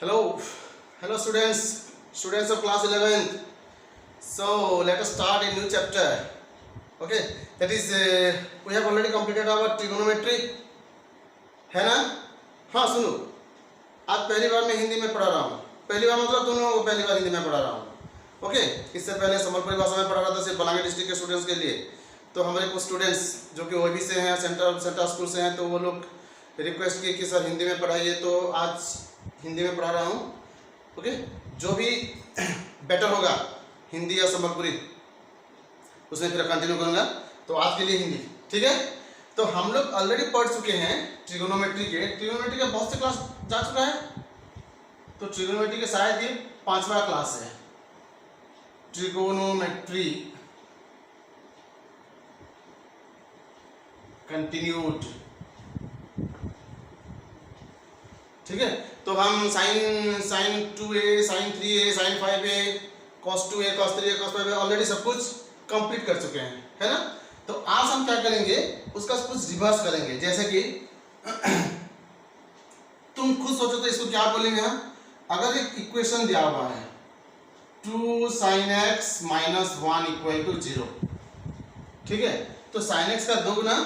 Hello, hello students of class 11th. So let us start a new chapter. Okay, that is we have already completed our trigonometry, है ना? हाँ सुनो, आज पहली बार मैं हिंदी में पढ़ा रहा हूँ. पहली बार मतलब तुम लोगों को पहली बार हिंदी में पढ़ा रहा हूँ. ओके, इससे पहले संबलपुरी भाषा में पढ़ा रहा था सिर्फ बलांगीर डिस्ट्रिक्ट के स्टूडेंट्स के लिए. तो हमारे कुछ स्टूडेंट्स जो कि ओबी से हैं, सेंट्रल स्कूल से हैं, तो वो लोग रिक्वेस्ट की कि सर हिंदी में पढ़ाइए, तो आज हिंदी में पढ़ा रहा हूँ. ओके, जो भी बेटर होगा हिंदी या संबलपुरी उसमें फिर कंटिन्यू करूँगा. तो आज के लिए हिंदी, ठीक है. तो हम लोग ऑलरेडी पढ़ चुके हैं ट्रिगोनोमेट्री के बहुत से क्लास जा चुका है. तो ट्रिगोनोमेट्री के शायद ये 5वां क्लास है. ट्रिगोनोमेट्री कंटिन्यूड, ठीक है. तो हम sine 2a, sine 3a, sine 5a, cos 2a, cos 3a, cos 5a already सब कुछ कंप्लीट कर चुके हैं, है ना. तो आज हम क्या करेंगे, उसका कुछ रिवर्स करेंगे. जैसे कि तुम खुद सोचो तो इसको क्या बोलेंगे हम. अगर एक इक्वेशन दिया हुआ है 2 sin x - 1 = 0, ठीक है. तो sin x का दोगुना,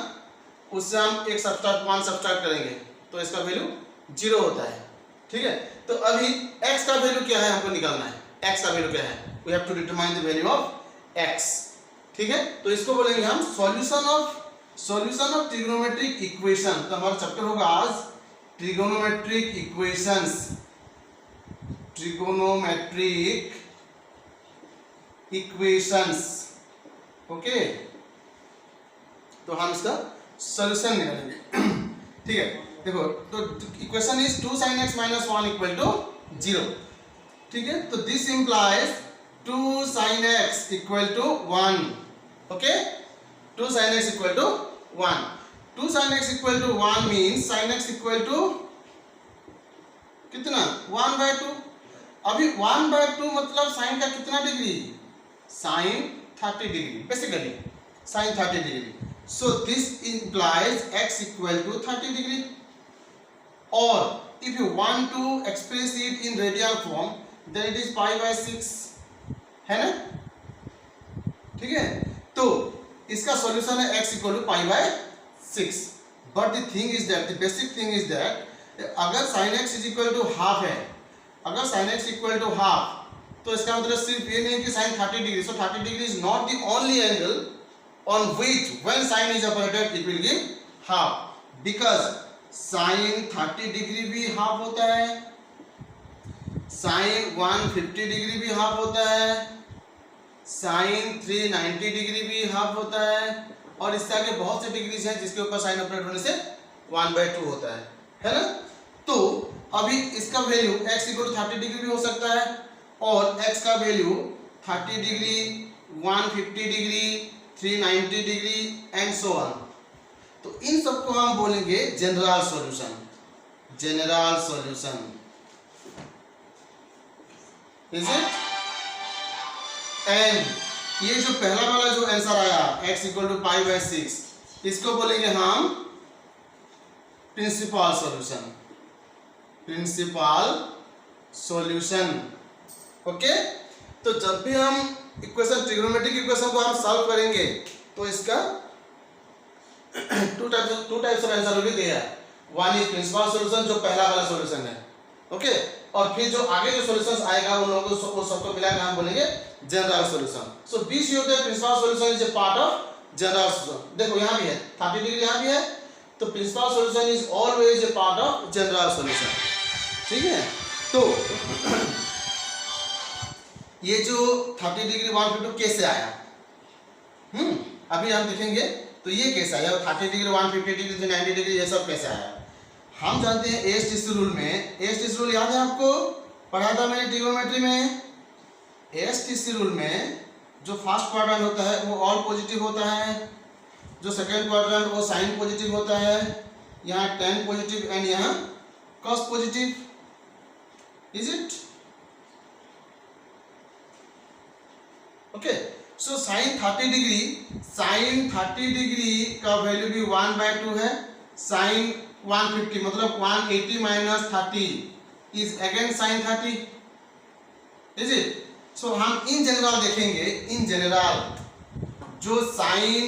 उससे हम एक सब्ट्रैक्ट 1 सब्ट्रैक्ट करेंगे तो इसका वैल्यू 0 होता है, ठीक है. तो अभी x का वैल्यू क्या है हमको निकालना है. x का वैल्यू क्या है, we have to determine the value of x, ठीक है. तो इसको बोलेंगे हम सॉल्यूशन ऑफ ट्रिगोनोमेट्रिक इक्वेशन. तो हमारा चैप्टर होगा आज ट्रिगोनोमेट्रिक इक्वेशंस, ओके. तो हम इसका सॉल्यूशन निकालेंगे, ठीक है. देखो, तो इक्वेशन इज 2 sin x - 1 = 0, ठीक है. तो this implies 2 sin x = 1, okay. 2 sin x = 1. 2 sin x = 1 means sin x = कितना, 1/2. अभी 1/2 मतलब साइन का कितना degree, sin 30 degree, basically sin 30 degree. So this implies x = 30 degree. Or if you want to express it in radian form, then it is pi/6, है ना, ठीक है. तो इसका सॉल्यूशन है x = pi/6. But the thing is that, the basic thing is that अगर sin x = half है, अगर sin x = हाफ, तो इसका मतलब सिर्फ ये नहीं कि sin 30 degree. So 30 degree is not the only angle on which when sin is operated it will give half, because sin 30 degree भी हाफ होता है, sin 150 डिग्री भी हाफ होता है, sin 390 डिग्री भी हाफ होता है, और इससे आगे बहुत से डिग्रीज हैं जिसके ऊपर sin ऑपरेट होने से 1/2 होता है ना. तो अभी इसका वैल्यू x = 30 डिग्री भी हो सकता है, और x का value 30 degree, 150 degree, 390 degree and so on. तो इन सबको हम बोलेंगे general solution. Is it. And ये जो पहला वाला जो आंसर आया x = pi/6, इसको बोलेंगे हम प्रिंसिपल सॉल्यूशन, ओके. तो जब भी हम इक्वेशन, ट्रिगोनोमेट्रिक इक्वेशन को हम सॉल्व करेंगे तो इसका टू टाइप्स ऑफ आंसर भी दिया है. वन इज प्रिंसिपल सॉल्यूशन, जो पहला वाला सॉल्यूशन है, ओके. और फिर जो आगे जो सॉल्यूशंस आएगा उन लोगों को सबको मिलाकर हम बोलेंगे general solution. So be sure that principal solution is a part of general solution. देखो यहाँ भी है 30 डिग्री, यहाँ भी है, तो principal solution is always a part of general solution, ठीक है. तो ये जो 30 डिग्री 150 कैसे आया, अभी हम देखेंगे. तो ये कैसे आया, 30 डिग्री, 150 डिग्री, 390 डिग्री, ये सब कैसे आया. हम जानते हैं एएसटीसी रूल में, एएसटीसी रूल याद है आपको, पढ़ा था मैंने ट्रिगोनोमेट्री में. एएसटीसी रूल में जो फर्स्ट क्वाड्रेंट होता है वो ऑल पॉजिटिव होता है, जो सेकंड क्वाड्रेंट वो साइन पॉजिटिव होता है, यहाँ tan पॉजिटिव एंड यहाँ cos positive. Is it, okay. So sin 30 degree का वैल्यू भी 1/2 है. sin 150 मतलब 180 - 30 is again sin 30, is it? So हम इन जनरल देखेंगे, इन जनरल जो sin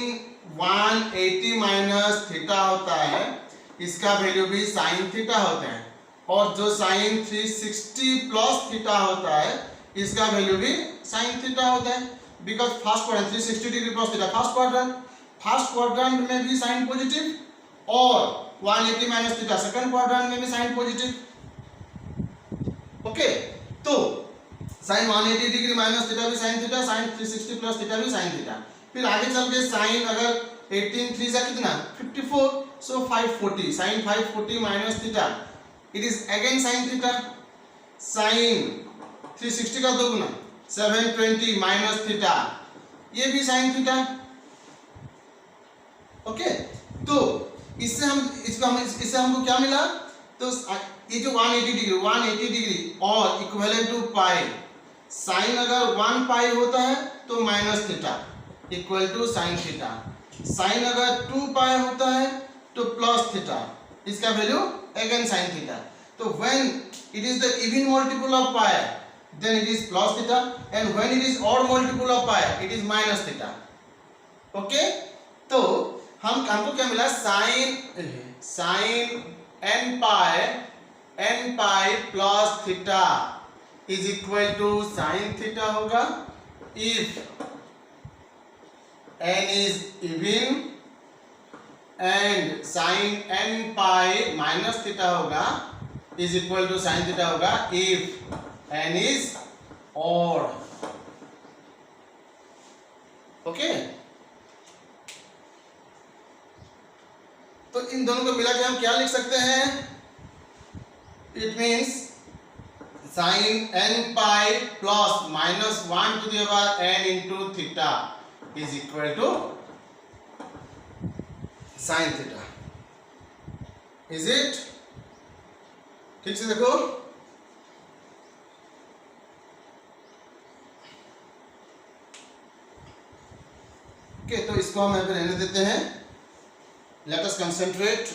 180 माइनस थीटा होता है इसका वैल्यू भी sin थीटा होता है, और जो sin 360 प्लस थीटा होता है इसका वैल्यू भी sin थीटा होता है, because first quadrant 360 degree plus theta first quadrant में भी साइन पॉजिटिव और 180 माइनस थीटा सेकंड क्वाड्रेंट में भी साइन पॉजिटिव। ओके, तो साइन 180 डिग्री माइनस थीटा भी sine theta, sine 360 plus theta भी साइन थीटा। फिर आगे चल के साइन अगर 18 3 जा कितना 54, so 540 sine 540 minus theta it is again sine theta. Sine 360 का 2 गुना 720 माइनस थीटा, ये भी साइन थीटा। ओके, तो इससे हमको क्या मिला, तो ये जो 180 डिग्री और इक्विवेलेंट टू पाई, साइन अगर 1 पाई होता है तो minus theta equal to sine theta, sine अगर 2 पाई होता है तो प्लस थीटा, इसका वैल्यू अगेन साइन थीटा। तो when it is the even multiple of pi then it is plus theta, and when it is odd multiple of pi it is minus theta. Okay, तो हमको क्या मिला, sin n pi plus theta is equal to sin theta होगा if n is even, and sin n pi minus theta होगा is equal to sin theta होगा if n is odd. Okay, तो इन दोनों को मिला के हम क्या लिख सकते हैं, it means sin n pi plus minus 1 to the power n into theta is equal to sin theta. Is it? ठीक से देखो, तो इसको हम यहाँ पे रहने देते हैं। Let us concentrate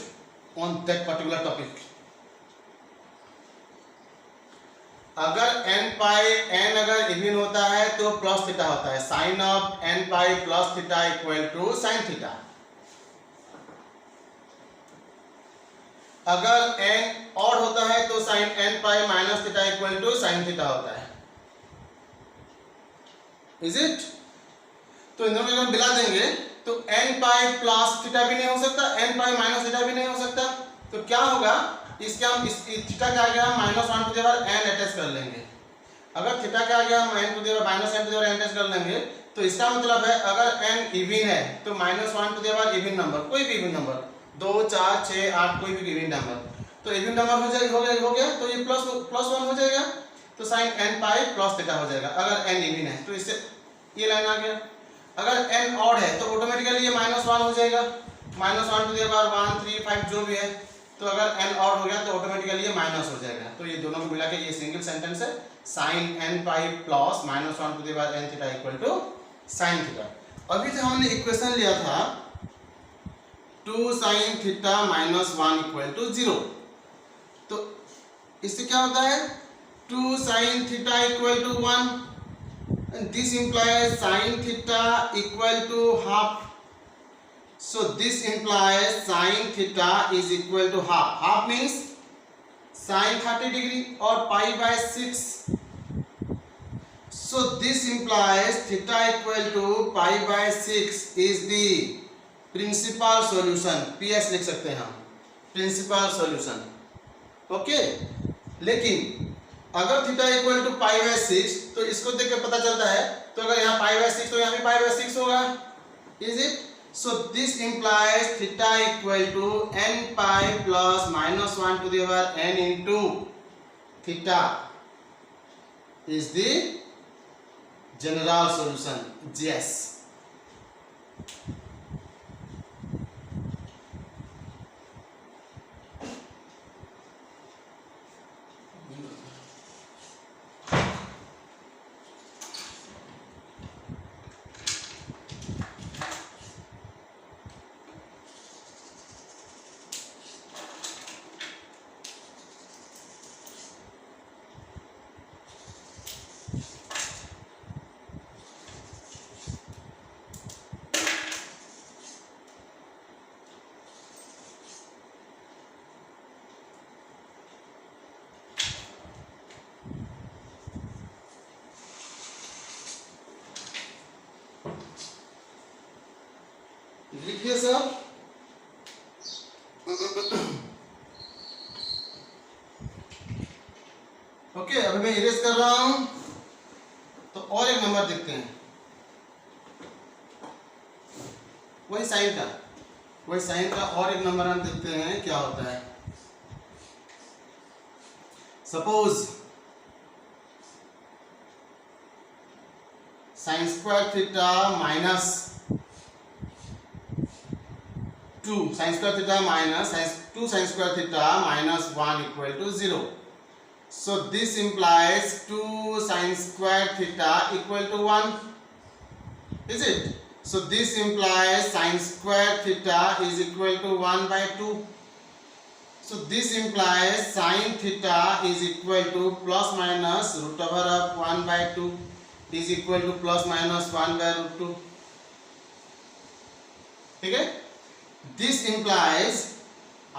on that particular topic. अगर n अगर इवन होता है तो प्लस थीटा होता है, sine of n pi plus theta equal to sine theta. अगर n ऑड होता है तो sine n pi minus theta equal to sine theta होता है। Is it? तो इन दोनों को हम मिला देंगे तो n पाई प्लस थीटा भी नहीं हो सकता, n पाई माइनस थीटा भी नहीं हो सकता। तो क्या होगा, इसके हम इस थीटा के आगे हम minus 1 to the power n attach कर लेंगे। अगर थीटा के आगे हम n to the power minus n to the power n attach कर लेंगे तो इसका मतलब है अगर n इवन है तो minus 1 to the power even number, कोई भी इवन नंबर 2 4 6 8 कोई भी इवन नंबर, तो इवन नंबर हो गया तो ये प्लस 1 हो जाएगा, तो sine n pi plus theta हो जाएगा अगर n इवन है। तो इससे ये लाइन आ गया। अगर n ऑड है तो ऑटोमेटिकली ये माइनस 1 हो जाएगा, माइनस 1 टू द पावर 1 3 5 जो भी है। तो अगर n ऑड हो गया तो ऑटोमेटिकली ये माइनस हो जाएगा। तो ये दोनों को मिला के ये सिंगल सेंटेंस है, sine n pi plus minus 1 to the power n theta equal to sine theta. अभी जो हमने इक्वेशन लिया था 2 sine theta minus 1 equal to 0, तो इससे क्या होता है 2 sine theta equal to 1, and this implies sin theta equal to half. So this implies sin theta is equal to half. Half means sin 30 degree or pi by 6. So this implies theta equal to pi by 6 is the principal solution. PS लिख सकते हैं हम, principal solution. Okay, लेकिन अगर theta equal to pi by 6 तो इसको देख के पता चलता है, तो अगर यहाँ पाई बाय 6 तो यहाँ भी पाई बाय 6 होगा। Is it? So this implies theta equal to n pi plus minus 1 to the power n into theta is the general solution. Yes, दिए सब? ओके, अभी मैं इरेज कर रहा हूं, तो और एक नंबर देखते हैं, वही साइन का और एक नंबर हम देखते हैं क्या होता है। Suppose sine square theta minus 2 sine square theta minus 2 sine square theta minus 1 equal to 0. So this implies 2 sin square theta equal to 1. Is it? So this implies sin square theta is equal to 1 by 2. So this implies sin theta is equal to plus minus root over of 1 by 2 is equal to plus minus 1 by root 2. ठीक है? This implies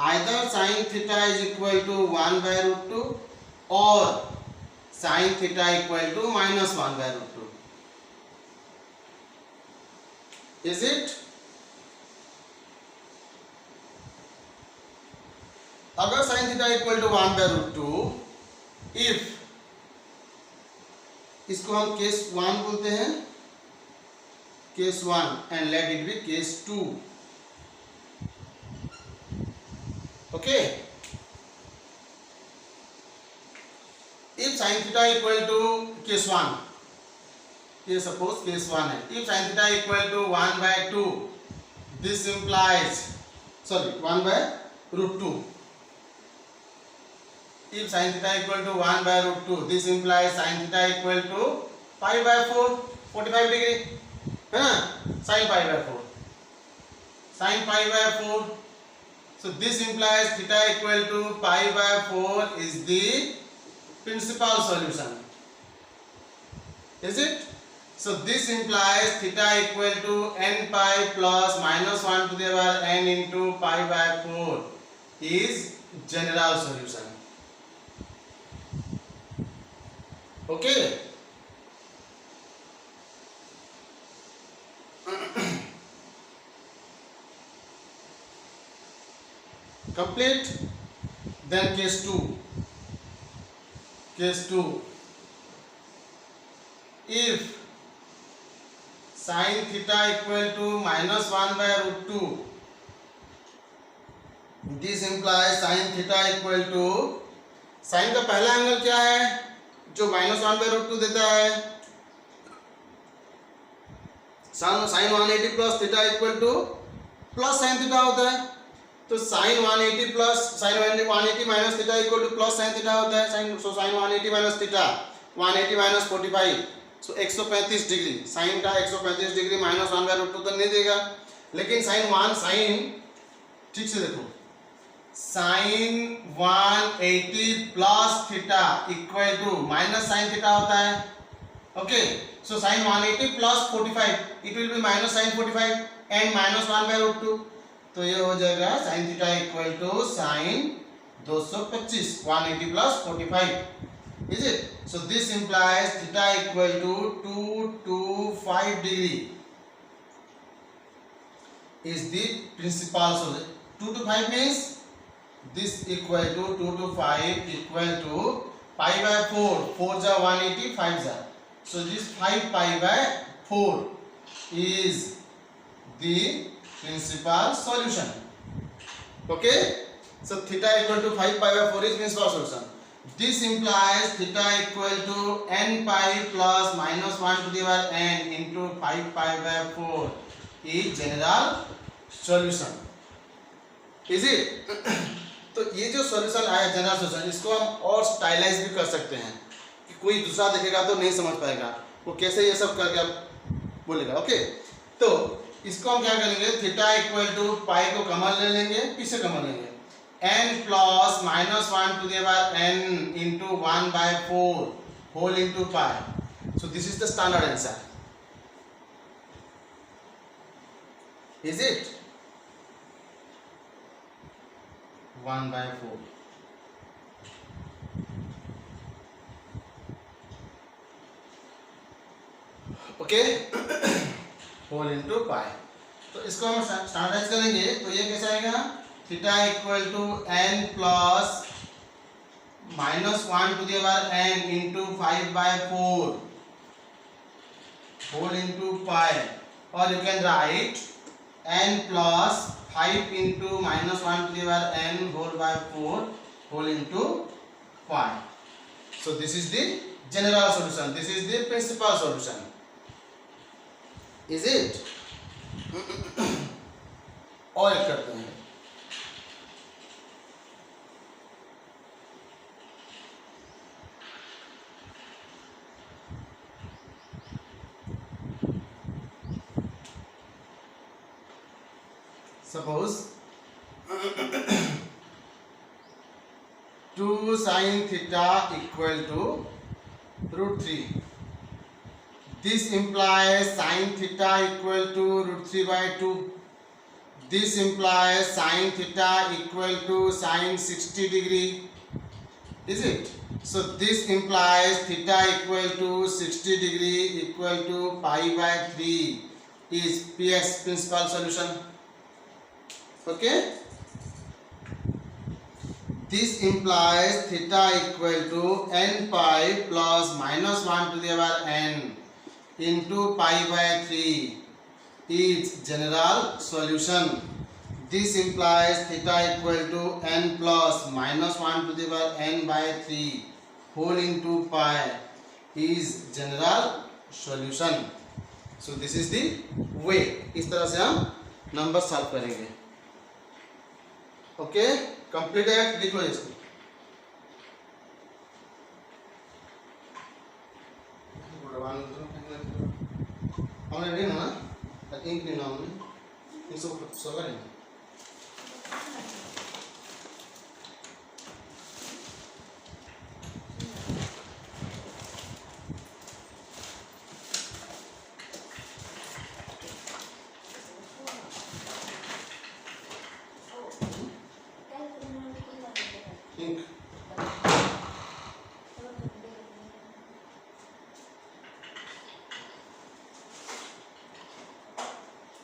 either sin theta is equal to 1 by root 2 or sin theta equal to minus 1 by root 2. Is it? अगर sin theta equal to 1 by root 2, if इसको हम case 1 बोलते हैं, case 1 and let it be case 2. Okay? If sin theta equal to case 1, ये suppose case 1 है. If sin theta equal to 1 by 2, this implies 1 by root 2. If sin theta equal to 1 by root 2, this implies sin theta equal to pi by 4, 45 degree, है ना? Sin pi by 4, sin pi by 4. So this implies theta equal to pi by 4 is the principal solution. Is it? So this implies theta equal to n pi plus minus 1 to the power n into pi by 4 is general solution. Okay? Complete. Then case 2. Case 2. If sin theta equal to minus 1 by root 2, this implies sin theta equal to, sin का पहला angle क्या है जो minus 1 by root 2 देता है? sin 180 plus theta equal to plus sin theta होता है. तो sin 180 plus sin 180 minus theta equal to plus sin theta होता है. sin 180 minus theta 180 minus 45, so 135 degree. sin का 135 डिग्री माइनस 1 by root 2 तो नहीं देगा, लेकिन sin ठीक से देखो, sin 180 plus theta equal to minus sin theta होता है. Okay, so sin 180 plus 45, it will be minus sin 45 and minus 1 by root 2. तो ये हो जाएगा sin theta equal to sin 225, 180 plus 45. Is it? So this implies theta equal to 225 degree is the principal solution. 2 to 5 means this equal to 2 to 5 equal to pi by 4. 4 जा 180, 5 जा. So this 5 pi by 4 is the principal solution. Okay? So theta equal to 5 pi by 4 is principal solution. This implies theta equal to n pi plus minus 1 to the power n into 5 pi by 4 is general solution. Is it? तो ये जो solution आया general solution, इसको हम और stylise भी कर सकते हैं कि कोई दूसरा देखेगा तो नहीं समझ पाएगा वो कैसे ये सब करके बोलेगा. ओके, तो इसको हम क्या करेंगे, थीटा इक्वल टू पाई को कॉमन ले लेंगे, पीछे कॉमन लेंगे, n plus minus 1 to the power n into 1 by 4 whole into pi. So this is the standard answer. Is it? 1 by 4. Okay. whole into pi. तो इसको हम स्टैंडर्डाइज करेंगे तो ये कैसा आएगा, theta equal to n plus -1 to the power n into 5/4 whole into pi, और you can write n plus 5 into -1 to the power n whole by 4 whole into pi. So this is the general solution. This is the principal solution. Is it? और एक करते हैं. Suppose 2 sin theta equal to √3. This implies sin theta equal to √3/2. This implies sin theta equal to sin 60 degree. Is it? So this implies theta equal to 60 degree equal to pi/3 is PS, principal solution. Okay? This implies theta equal to n pi plus -1 to the power n into pi/3 is general solution. This implies theta equal to n plus -1 to the power n/3 whole into pi is general solution. So this is the way. इस तरह से हम number solve करेंगे. Okay, complete है, लिख लो इसको. हमने नहीं ना इंक नहीं ना हमने इसको सॉल्व करेंगे. Ink.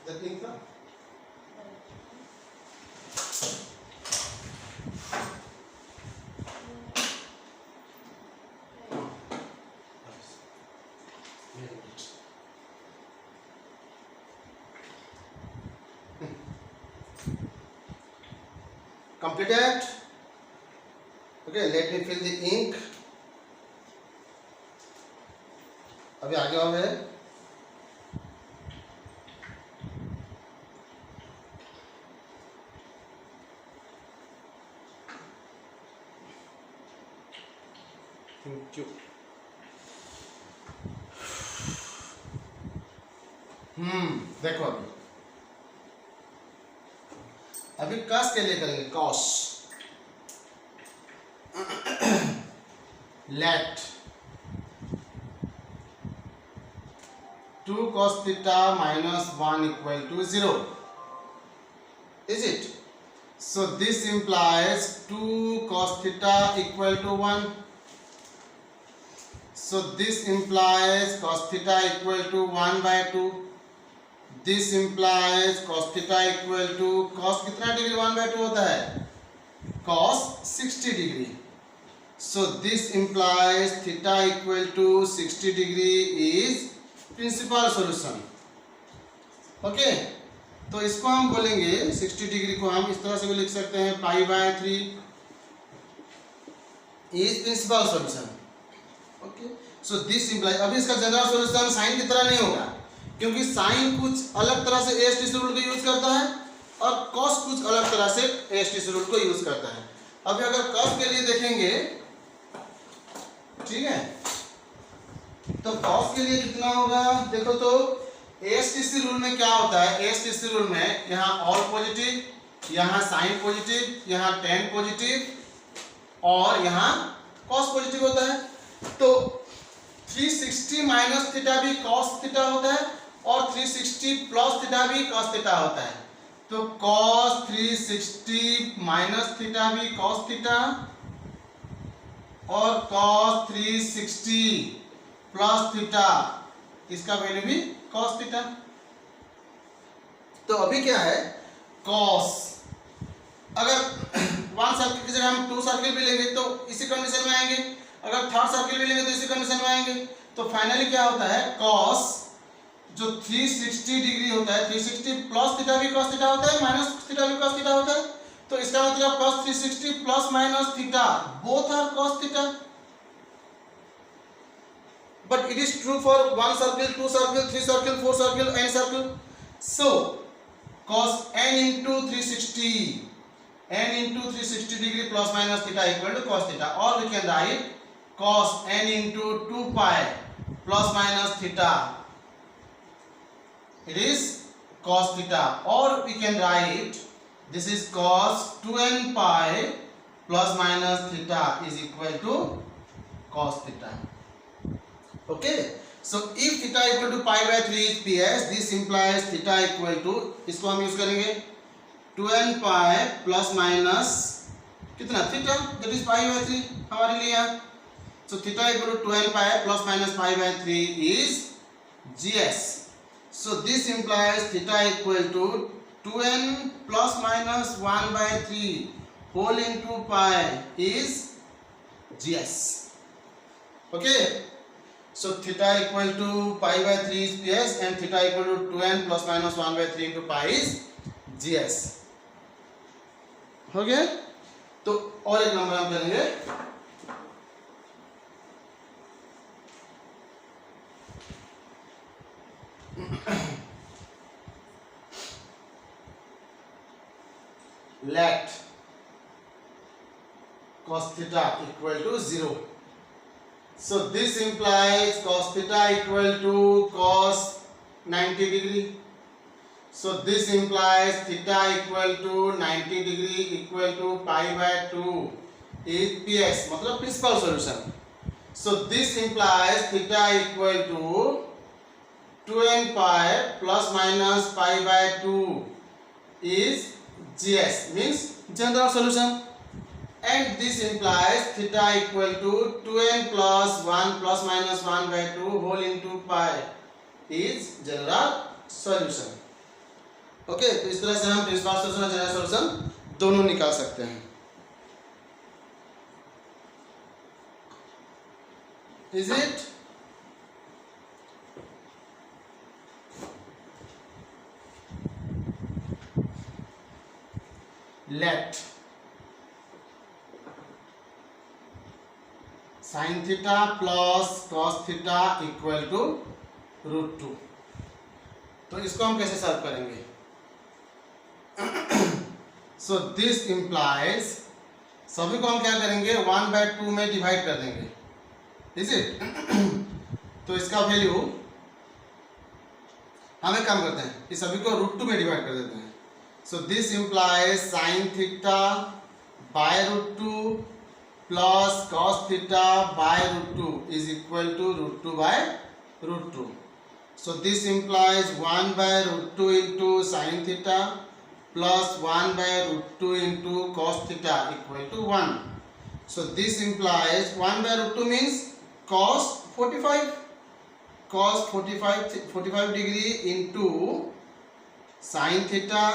That ink ना? Completed. Okay, let me fill the ink. अभी आगे आओ है. Thank you. देखो अभी कॉस के लिए करेंगे. Cos let 2 cos theta minus 1 equal to 0. Is it? So this implies 2 cos theta equal to 1. So this implies cos theta equal to 1/2. This implies cos theta equal to cos कितना degree 1/2 होता है? Cos 60 degree. So this implies theta equal to 60 degree is principal solution. Okay? तो इसको हम बोलेंगे 60 degree को हम इस तरह से भी लिख सकते हैं pi/3 is principal solution. Okay? So this implies अभी इसका जनरल सॉल्यूशन साइन की तरह नहीं होगा क्योंकि साइन कुछ अलग तरह से ASTC रूल को यूज करता है और cos कुछ अलग तरह से ASTC रूल को यूज करता है. अभी अगर cos के लिए देखेंगे, ठीक है, तो cos के लिए कितना होगा देखो तो ASTC रूल में क्या होता है. ASTC रूल में यहाँ ऑल पॉजिटिव, यहाँ साइन पॉजिटिव, यहाँ tan पॉजिटिव और यहाँ cos पॉजिटिव होता है. तो 360 माइनस थीटा भी cos थीटा होता है और 360 प्लस थीटा भी cos थीटा होता है. तो cos 360 माइनस थीटा भी cos थीटा और cos 360 प्लस थीटा इसका वैल्यू भी cos थीटा. तो अभी क्या है cos, अगर वन सर्किल की जगह हम टू सर्किल भी लेंगे तो इसी कंडीशन में आएंगे, अगर थर्ड सर्किल भी लेंगे तो इसी कंडीशन में आएंगे। तो फाइनली क्या होता है cos जो 360 डिग्री होता है, 360 प्लस थीटा भी cos थीटा होता है, माइनस थीटा भी cos थीटा होता है। तो इसका मतलब cos 360 plus minus theta both are cos theta. But it is true for one circle, two circle, three circle, four circle, n circle. So cos n into 360, n into 360 degree plus minus theta equal to cos theta, or we can write cos n into 2 pi plus minus theta. It is cos theta, or we can write this is cos 2n pi plus minus theta is equal to cos theta. Okay, so if theta equal to pi by 3 is ps, this implies theta equal to, इसको हम use करेंगे 2n pi plus minus कितना theta, that is pi by 3 हमारे लिए है। so theta equal to 2n pi plus minus pi by 3 is gs. so this implies theta equal to 2n plus minus 1 by 3 whole into pi is gs. okay, so theta equal to pi by 3 is ps and theta equal to 2n plus minus 1 by 3 into pi is gs. हो गया। तो और एक number हम करेंगे, let cos theta equal to 0. So this implies cos theta equal to cos 90 degree. So this implies theta equal to 90 degree equal to pi by 2 is ps, मतलब principal solution. So this implies theta equal to 2n pi plus minus pi by 2 is gs, means general solution. And this implies theta equal to 2n plus 1 plus minus 1 by 2 whole into pi is general solution. Okay, तो इस तरह से हम principal solution और general solution दोनों निकाल सकते हैं। Is it? Let sin theta plus cos theta equal to √2। तो इसको हम कैसे सॉल्व करेंगे? सो दिस implies, सभी को हम क्या करेंगे 1/2 में डिवाइड कर देंगे, इज इट? तो इसका वैल्यू हम एक काम करते हैं, इस सभी को √2 में डिवाइड कर देते हैं। So this implies sin theta by √2 plus cos theta by √2 is equal to √2 by √2. So this implies 1 by √2 into sin theta plus 1 by √2 into cos theta equal to 1. So this implies 1 by √2 means cos 45, cos 45 degree into sin theta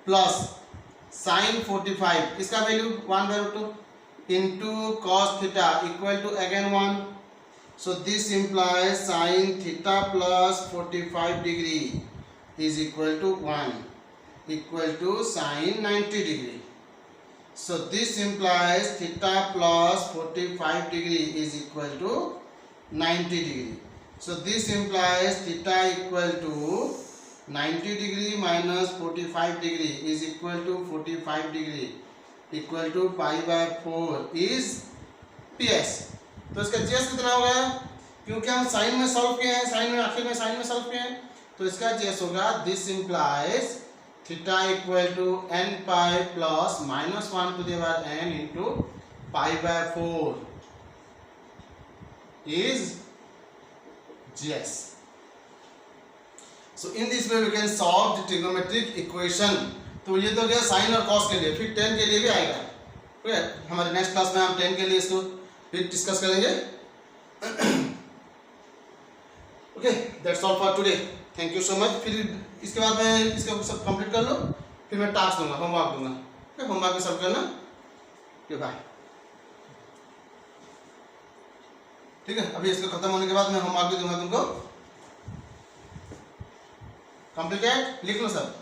plus sin 45, इसका value 1 by √2 into cos theta equal to again 1. So this implies sin theta plus 45 degree is equal to 1 equal to sin 90 degree. So this implies theta plus 45 degree is equal to 90 degree. So this implies theta equal to 90 degree minus 45 degree is equal to 45 degree equal to pi by 4 is ps. तो इसका gs कितना होगा? क्योंकि हम sign में solve किए हैं, sign में आखिर में साइन में सॉल्व किए हैं, तो इसका gs होगा this implies theta equal to n pi plus minus 1 to the power n into pi by 4 is gs. So in this way we can solve the trigonometric equation. तो ये तो गया साइन और कॉस के लिए, फिर ten के लिए भी आएगा। ठीक है, हमारे नेक्स्ट क्लास में हम टेन के लिए इसको फिर डिस्कस करेंगे। Okay, that's all for today. Thank you so much. फिर इसके बाद में इसको सब कंप्लीट कर लो, फिर मैं टास्क दूंगा, होमवर्क दूंगा। होमवर्क में सब करना, बाय। ठीक है, अभी इसको खत्म होने के बाद मैं होमवर्क भी दूंगा तुमको। कंप्लीटेड लिख लो सब।